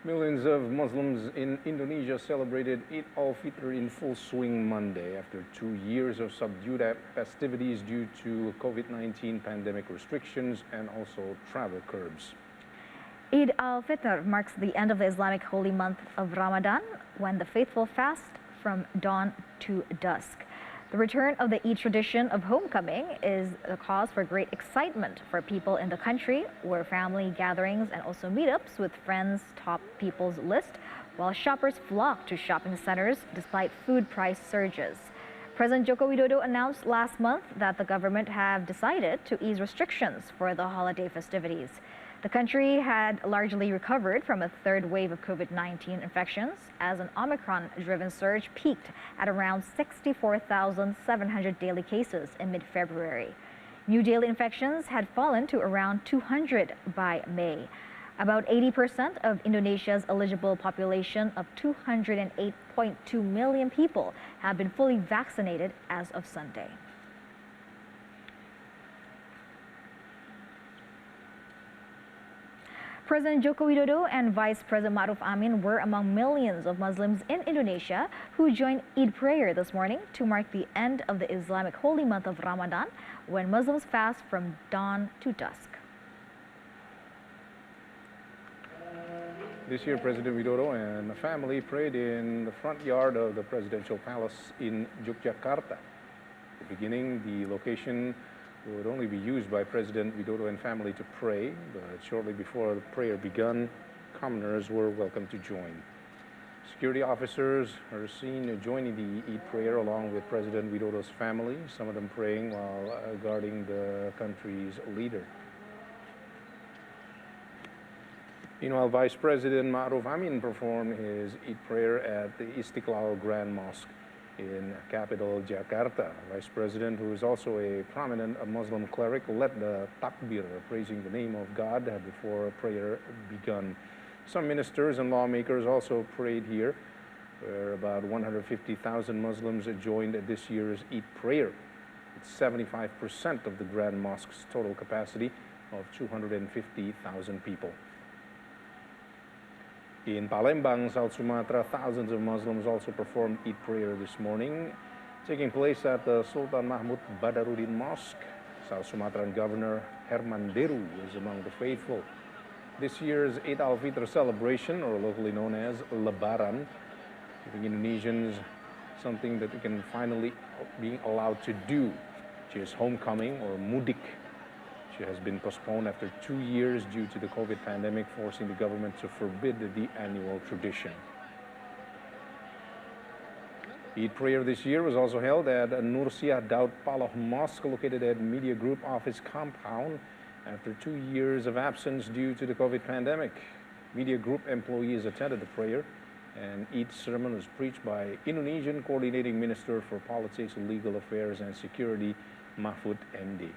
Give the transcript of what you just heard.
Millions of Muslims in Indonesia celebrated Eid Al-Fitr in full swing Monday after 2 years of subdued festivities due to COVID-19 pandemic restrictions and also travel curbs. Eid Al-Fitr marks the end of the Islamic holy month of Ramadan, when the faithful fast from dawn to dusk. The return of the Eid tradition of homecoming is a cause for great excitement for people in the country, where family gatherings and also meetups with friends top people's list, while shoppers flock to shopping centers despite food price surges. President Joko Widodo announced last month that the government have decided to ease restrictions for the holiday festivities. The country had largely recovered from a third wave of COVID-19 infections, as an Omicron-driven surge peaked at around 64,700 daily cases in mid-February. New daily infections had fallen to around 200 by May. About 80% of Indonesia's eligible population of 208.2 million people have been fully vaccinated as of Sunday. President Joko Widodo and Vice President Ma'ruf Amin were among millions of Muslims in Indonesia who joined Eid prayer this morning to mark the end of the Islamic holy month of Ramadan, when Muslims fast from dawn to dusk. This year, President Widodo and the family prayed in the front yard of the presidential palace in Yogyakarta. At the beginning, the location would only be used by President Widodo and family to pray, but shortly before the prayer began, commoners were welcome to join. Security officers are seen joining the Eid prayer along with President Widodo's family, some of them praying while guarding the country's leader. Meanwhile, Vice President Ma'ruf Amin performed his Eid prayer at the Istiqlal Grand Mosque in capital Jakarta. Vice President, who is also a prominent Muslim cleric, led the takbir, praising the name of God before prayer began. Some ministers and lawmakers also prayed here, where about 150,000 Muslims joined this year's Eid prayer. It's 75% of the Grand Mosque's total capacity of 250,000 people. In Palembang, South Sumatra, thousands of Muslims also performed Eid prayer this morning, taking place at the Sultan Mahmud Badarudin Mosque. South Sumatran Governor Herman Deru is among the faithful. This year's Eid Al-Fitr celebration, or locally known as Lebaran, giving Indonesians something that they can finally be allowed to do, which is homecoming or mudik. It has been postponed after 2 years due to the COVID pandemic, forcing the government to forbid the annual tradition. Eid prayer this year was also held at Nursiah Daud Paloh Mosque, located at Media Group office compound, after 2 years of absence due to the COVID pandemic. Media Group employees attended the prayer, and Eid sermon was preached by Indonesian Coordinating Minister for Politics, Legal Affairs and Security, Mahfud MD.